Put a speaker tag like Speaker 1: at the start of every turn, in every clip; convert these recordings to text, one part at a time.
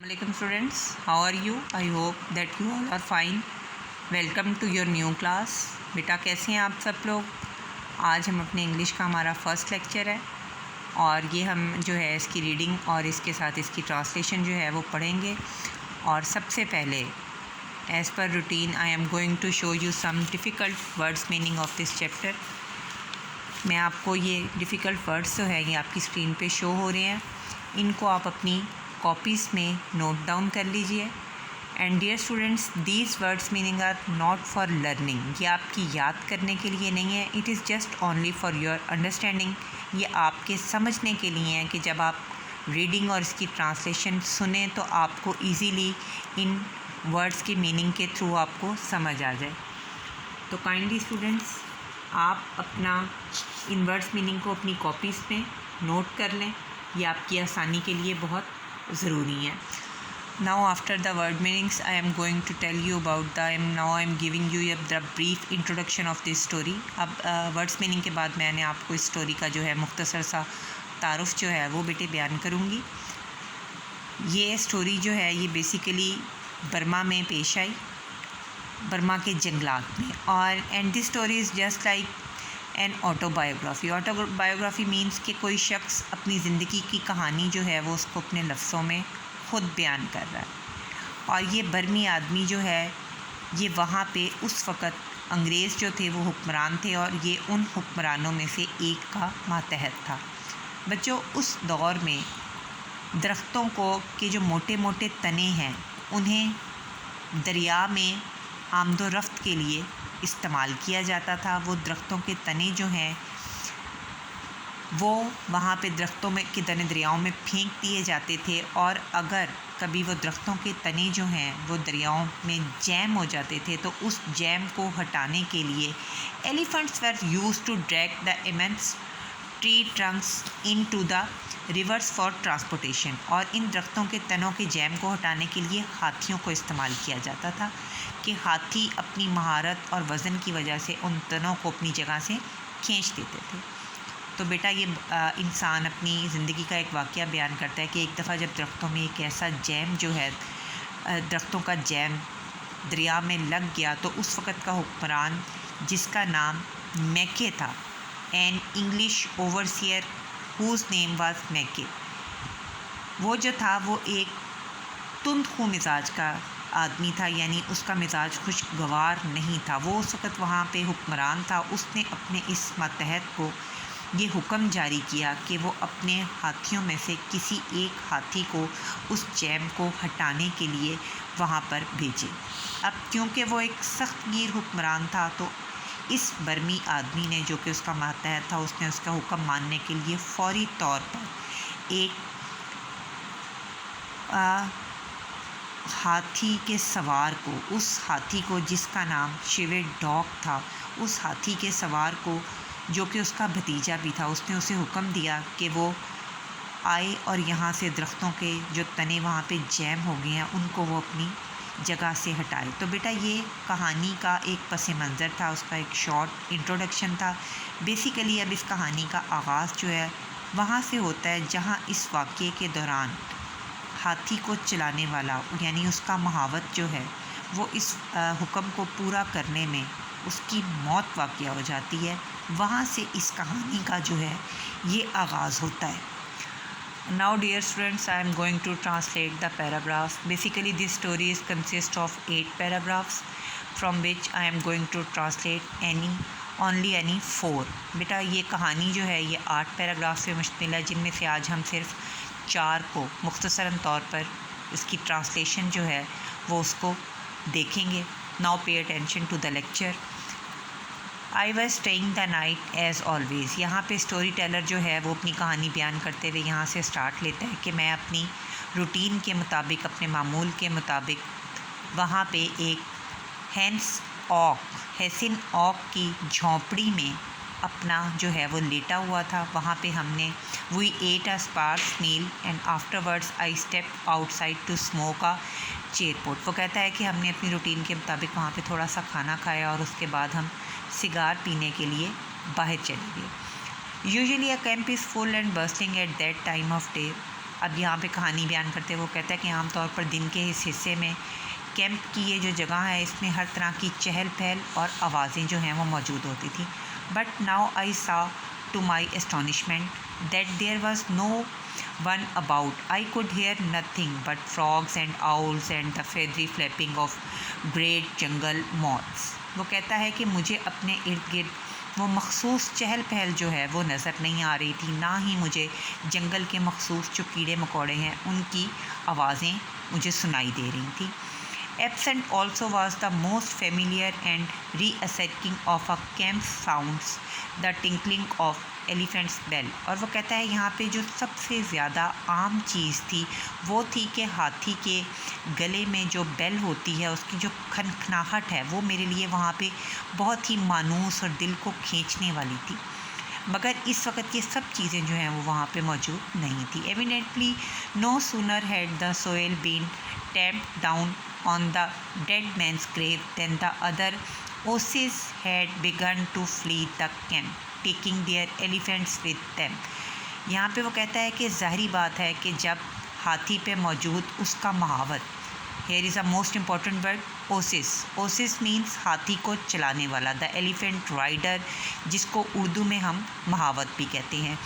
Speaker 1: Welcome students, how are you? I hope that you all are fine. Welcome to your new class. बेटा कैसे हैं आप सब लोग? आज हम अपने इंग्लिश का हमारा फर्स्ट लेक्चर है और ये हम जो है इसकी रीडिंग और इसके साथ इसकी ट्रांसलेशन जो है वो पढ़ेंगे। और सबसे पहले as per routine I am going to show you some difficult words meaning of this chapter. मैं आपको ये डिफ़िकल्ट वर्ड्स जो है ये आपकी स्क्रीन पे शो हो रहे हैं, इनको आप अपनी कॉपीज़ में नोट डाउन कर लीजिए। And dear students, these words meaning are not for learning, ये आपकी याद करने के लिए नहीं है, it is just only for your understanding. ये आपके समझने के लिए है कि जब आप रीडिंग और इसकी ट्रांसलेशन सुने तो आपको इजीली इन वर्ड्स की मीनिंग के थ्रू आपको समझ आ जाए। तो काइंडली स्टूडेंट्स, आप अपना इन वर्ड्स मीनिंग को अपनी कॉपीज़ में नोट कर लें, ये आपकी आसानी के लिए बहुत ज़रूरी है। Now after the word meanings I am going to tell you about I am giving you the brief introduction of this story. अब वर्ड्स मीनिंग के बाद मैंने आपको इस स्टोरी का जो है मुख्तसर सा तारुफ जो है वो बेटे बयान करूँगी। ये स्टोरी जो है ये बेसिकली बर्मा में पेश आई, बर्मा के जंगलात में। और and this story is just like an autobiography. Autobiography means कि कोई शख्स अपनी ज़िंदगी की कहानी जो है वो उसको अपने लफ्ज़ों में ख़ुद बयान कर रहा है। और ये बर्मी आदमी जो है ये वहाँ पे उस वक़्त अंग्रेज़ जो थे वो हुक्मरान थे और ये उन हुक्मरानों में से एक का मातहत था। बच्चों, उस दौर में दरख्तों को के जो मोटे मोटे तने हैं उन्हें दरिया में आमदो रफ्त के लिए इस्तेमाल किया जाता था। वो दरख्तों के तने जो हैं वो वहाँ पे दरख्तों में के तने दरियाओं में फेंक दिए जाते थे। और अगर कभी वो दरख्तों के तने जो हैं वो दरियाओं में जैम हो जाते थे तो उस जैम को हटाने के लिए elephants were used to drag the immense tree trunks into the rivers for transportation. और इन दरख्तों के तनों के जैम को हटाने के लिए हाथियों को इस्तेमाल किया जाता था कि हाथी अपनी महारत और वज़न की वजह से उन तनों को अपनी जगह से खींच देते थे। तो बेटा ये इंसान अपनी ज़िंदगी का एक वाक़या बयान करता है कि एक दफ़ा जब दरख्तों में एक ऐसा जैम जो है दरख्तों का जैम दरिया में लग गया तो उस वक़्त का हुक्मरान जिसका नाम मैके था, an English overseer who's name was मैके, वो जो था वो एक तुंदखू मिजाज का आदमी था, यानी उसका मिजाज खुशगवार नहीं था। वो उस वक़्त वहाँ पे हुक्मरान था। उसने अपने इस मातहत को ये हुक्म जारी किया कि वो अपने हाथियों में से किसी एक हाथी को उस जैम को हटाने के लिए वहाँ पर भेजे। अब क्योंकि वो एक सख्त गिर हुक्मरान था तो इस बर्मी आदमी ने, जो कि उसका मातहत था, उसने उसका हुक्म मानने के लिए फ़ौरी तौर पर एक हाथी के सवार को, उस हाथी को जिसका नाम शिवेड डॉग था, उस हाथी के सवार को जो कि उसका भतीजा भी था, उसने उसे हुक्म दिया कि वो आए और यहाँ से दरख्तों के जो तने वहाँ पे जैम हो गए हैं उनको वो अपनी जगह से हटाए। तो बेटा ये कहानी का एक पस मंज़र था, उसका एक शॉर्ट इंट्रोडक्शन था। बेसिकली अब इस कहानी का आगाज़ जो है वहाँ से होता है जहाँ इस वाक़ये के दौरान हाथी को चलाने वाला यानी उसका महावत जो है वो इस हुक्म को पूरा करने में उसकी मौत वाक़या हो जाती है। वहाँ से इस कहानी का जो है ये आगाज़ होता है। Now dear students, I am going to translate the paragraphs. Basically this story is consist of 8 paragraphs from which I am going to translate only 4. बेटा ये कहानी जो है ये 8 पैराग्राफ्स पे मुश्तमिल है, जिनमें से आज हम सिर्फ 4 को मुख्तसरन तौर पर इसकी ट्रांसलेशन जो है वो उसको देखेंगे। Now pay attention to the lecture. I was staying the night as always. यहाँ पे स्टोरी टेलर जो है वो अपनी कहानी बयान करते हुए यहाँ से स्टार्ट लेता है कि मैं अपनी रूटीन के मुताबिक, अपने मामूल के मुताबिक वहाँ पे एक हैसिन ऑक की झोंपड़ी में अपना जो है वो लेटा हुआ था। वहाँ पे हमने we ate a sparse meal and afterwards I step outside to smoke a cheroot. वो कहता है कि हमने अपनी रूटीन के मुताबिक वहाँ पे थोड़ा सा खाना खाया और उसके बाद हम सिगार पीने के लिए बाहर चले गए। Usually a camp is full and bursting at that time of day. अब यहाँ पे कहानी बयान करते हुए वो कहता है कि आमतौर पर दिन के इस हिस्से में कैंप की ये जो जगह है इसमें हर तरह की चहल पहल और आवाज़ें जो हैं वो मौजूद होती थी. But now I saw to my astonishment that there was no one about. I could hear nothing but frogs and owls and the feathery flapping of great jungle moths. वो कहता है कि मुझे अपने इर्द गिर्द वो मखसूस चहल पहल जो है वो नज़र नहीं आ रही थी, ना ही मुझे जंगल के मखसूस जो कीड़े मकोड़े हैं उनकी आवाज़ें मुझे सुनाई दे रही थी. Absent also was the most familiar and reassuring of a camp sounds, the tinkling of elephant's bell. और वो कहता है यहाँ पे जो सबसे ज़्यादा आम चीज़ थी वो थी कि हाथी के गले में जो बेल होती है उसकी जो खनखनाहट है वो मेरे लिए वहाँ पे बहुत ही मानूस और दिल को खींचने वाली थी. मगर इस वक्त ये सब चीज़ें जो हैं वो वहाँ पे मौजूद नहीं थी. Evidently no sooner had the soil been tamped down on the dead man's grave than the other horses had begun to flee the camp, taking their elephants with them. यहाँ पे वो कहता है कि ज़ाहिरी बात है कि जब हाथी पे मौजूद उसका महावत, here is a most important word, Oasis. Oasis means हाथी को चलाने वाला, द एलिफेंट राइडर जिसको उर्दू में हम महावत भी कहते हैं.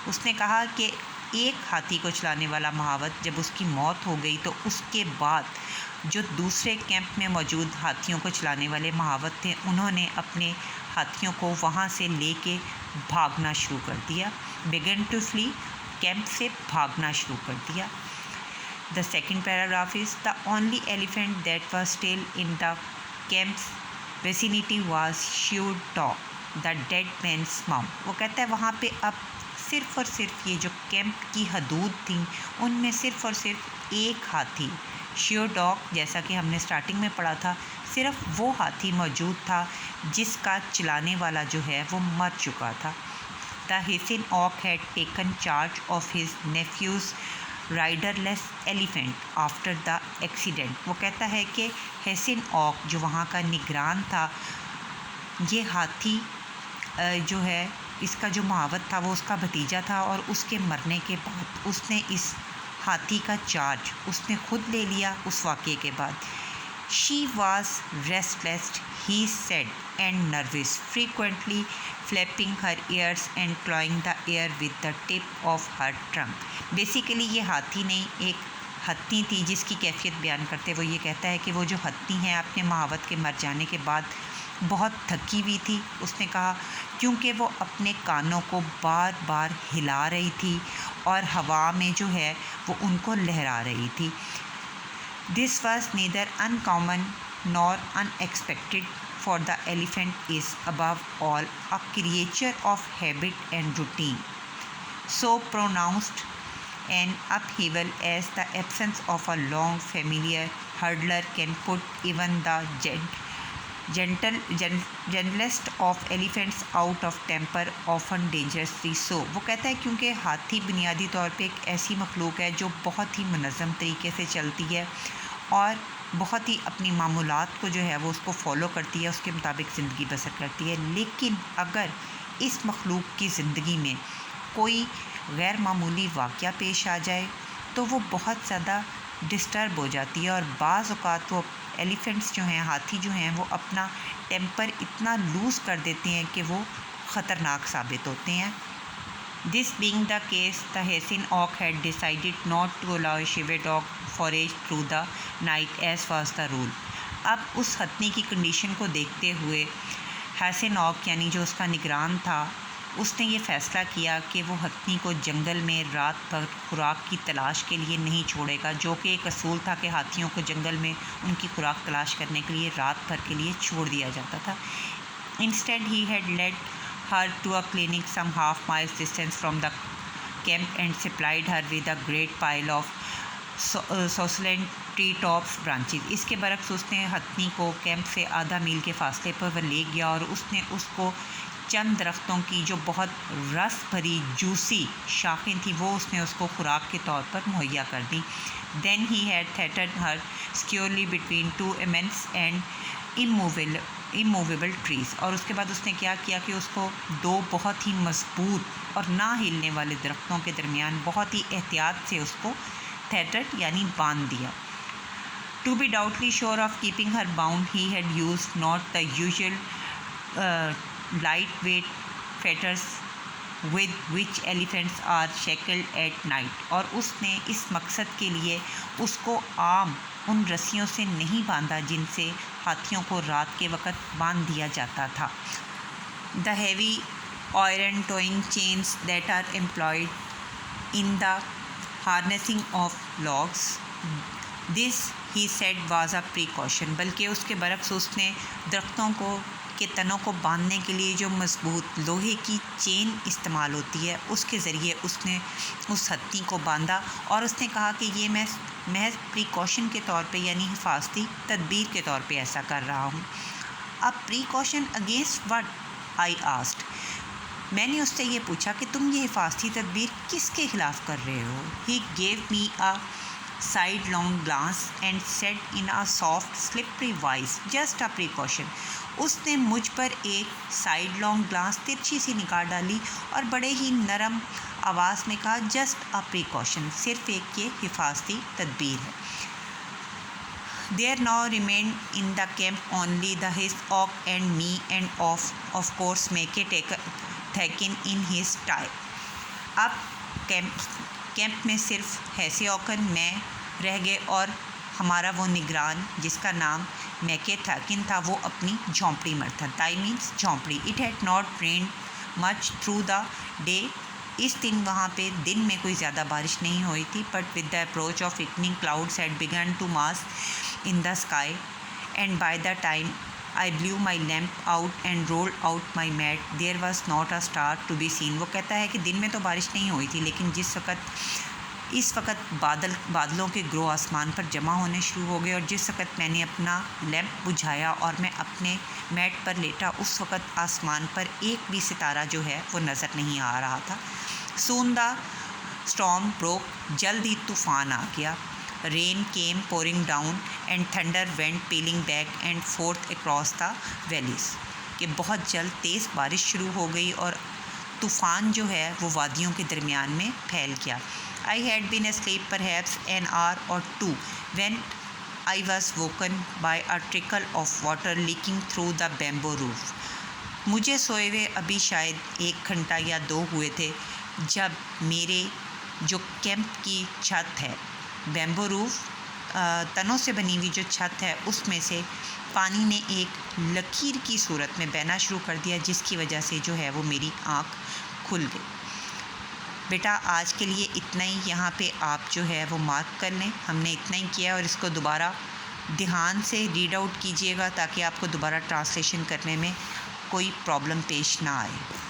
Speaker 1: उसने कहा कि एक हाथी को चलाने वाला महावत जब उसकी मौत हो गई तो उसके बाद जो दूसरे कैंप में मौजूद हाथियों को चलाने वाले महावत थे उन्होंने अपने हाथियों को वहाँ से लेके भागना शुरू कर दिया. बिगन टू फ्ली, कैंप से भागना शुरू कर दिया. The second paragraph is the only elephant that was still in the camp's vicinity was sure dog, the dead man's mount. वो कहता है वहाँ पे अब सिर्फ़ और सिर्फ ये जो कैंप की हदूद थी उनमें सिर्फ़ और सिर्फ एक हाथी, श्योर डॉग, जैसा कि हमने स्टार्टिंग में पढ़ा था, सिर्फ वो हाथी मौजूद था जिसका चलाने वाला जो है वो मर चुका था. द हेसिन ऑक had taken charge of his nephew's riderless elephant after the accident. वो कहता है कि हेसिन ऑक जो वहाँ का निगरान था, ये हाथी जो है इसका जो महावत था वो उसका भतीजा था और उसके मरने के बाद उसने इस हाथी का चार्ज उसने खुद ले लिया उस वाक़े के बाद. She was restless, he said, and nervous, frequently flapping her ears and clawing the air with the tip of her trunk. Basically ये हाथी नहीं, एक हत्ती थी जिसकी कैफियत बयान करते वो ये कहता है कि वो जो हत्ती हैं अपने महावत के मर जाने के बाद बहुत थकी हुई थी. उसने कहा क्योंकि वो अपने कानों को बार बार हिला रही थी और हवा में जो है वो उनको लहरा रही थी. This was neither uncommon nor unexpected for the elephant is above all a creature of habit and routine, so pronounced an upheaval as the absence of a long familiar hurdler can put even the gentlest of elephants out of temper, often dangerously so. वो कहता है क्योंकि हाथी बुनियादी तौर पे एक ऐसी मखलूक है जो बहुत ही मुनज़्ज़म तरीके से चलती है और बहुत ही अपनी मामूलात को जो है वो उसको फॉलो करती है, उसके मुताबिक ज़िंदगी बसर करती है. लेकिन अगर इस मखलूक की ज़िंदगी में कोई गैर मामूली वाक़या पेश आ जाए तो वो बहुत ज़्यादा डिस्टर्ब हो जाती है और बाज़ औक़ात वो एलिफेंट्स जो हैं, हाथी जो हैं, वो अपना टेम्पर इतना लूज़ कर देते हैं कि वो ख़तरनाक साबित होते हैं. This being the case, the hessian ऑक had decided not to allow a shivey dog forage through the night as was the rule. अब उस हथनी की कंडीशन को देखते हुए हेसिन ऑक यानी जो उसका निगरान था उसने ये फ़ैसला किया कि वो हथनी को जंगल में रात भर खुराक की तलाश के लिए नहीं छोड़ेगा, जो कि एक असूल था कि हाथियों को जंगल में उनकी खुराक तलाश करने के लिए रात भर के लिए छोड़ दिया जाता था. Instead he had led her to a clinic some half miles distance from the camp and supplied her with a great pile of succulent tree tops branches. इसके बरक्स उसने हथनी को कैंप से आधा मील के फासले पर वह ले गया और उसने उसको चंद दरख्तों की जो बहुत रस भरी जूसी शाखें थी वो उसने उसको खुराक के तौर पर मुहैया कर दी. Then he had tethered her securely between two immense and immovable trees. और उसके बाद उसने क्या किया कि उसको 2 बहुत ही मजबूत और ना हिलने वाले दरख्तों के दरमियान बहुत ही एहतियात से उसको थेटेड यानी बांध दिया। To be doubly sure of keeping her bound he had used not the usual light weight fetters with which elephants are shackled at night। और उसने इस मकसद के लिए उसको आम उन रस्सियों से नहीं बांधा जिनसे हाथियों को रात के वक़्त बांध दिया जाता था। The heavy iron towing chains that are employed in the harnessing of logs, this he said was a precaution। बल्कि उसके बरक्स उसने दरख्तों को के तनों को बांधने के लिए जो मजबूत लोहे की चेन इस्तेमाल होती है उसके ज़रिए उसने उस हत्ती को बांधा। और उसने कहा कि ये मैं महज प्रिकॉशन के तौर पे यानी हिफाजती तदबीर के तौर पे ऐसा कर रहा हूँ। अब precaution against what, I asked. मैंने उससे ये पूछा कि तुम ये हिफाजती तदबीर किसके ख़िलाफ़ कर रहे हो। He gave me a sidelong glance and said in a soft slippery voice, just a precaution। उसने मुझ पर एक साइडलॉन्ग ग्लास तिरछी सी निकाल डाली और बड़े ही नरम आवाज़ में कहा, जस्ट अ प्रिकॉशन, सिर्फ एक ये हिफाजती तदबीर है। There now remained in the camp only the his oak and me and of course Meke taken in his tie। अब कैंप में सिर्फ हैसे औकन मैं रह गए और हमारा वो निगरान जिसका नाम मैके थैकिन था वो अपनी झोंपड़ी में था। ताई मीन्स झोंपड़ी। It had not rain much through the day. इस दिन वहाँ पे दिन में कोई ज़्यादा बारिश नहीं हुई थी, but with the approach of evening clouds had begun to mass in the sky and by the time I blew my lamp out and rolled out my mat, there was not a star to be seen। वो कहता है कि दिन में तो बारिश नहीं हुई थी, लेकिन इस वक्त बादलों के ग्रो आसमान पर जमा होने शुरू हो गए। और जिस वक्त मैंने अपना लैंप बुझाया और मैं अपने मैट पर लेटा, उस वक्त आसमान पर एक भी सितारा जो है वो नज़र नहीं आ रहा था। Soon the storm broke, जल्द ही तूफ़ान आ गया। Rain came pouring down and thunder went pealing back and forth across the valleys। कि बहुत जल्द तेज़ बारिश शुरू हो गई और तूफ़ान जो है वो वादियों के दरमियान में फैल गया। I had been asleep perhaps an hour or two when I was woken by a trickle of water leaking through the bamboo roof। मुझे सोए हुए अभी शायद 1 घंटा या 2 हुए थे जब मेरे जो कैंप की छत है, बैम्बू रूफ तनों से बनी हुई जो छत है, उसमें से पानी ने एक लकीर की सूरत में बहना शुरू कर दिया, जिसकी वजह से जो है वो मेरी आँख खुल गई। बेटा आज के लिए इतना ही, यहाँ पे आप जो है वो मार्क कर लें। हमने इतना ही किया और इसको दोबारा ध्यान से रीड आउट कीजिएगा ताकि आपको दोबारा ट्रांसलेशन करने में कोई प्रॉब्लम पेश ना आए।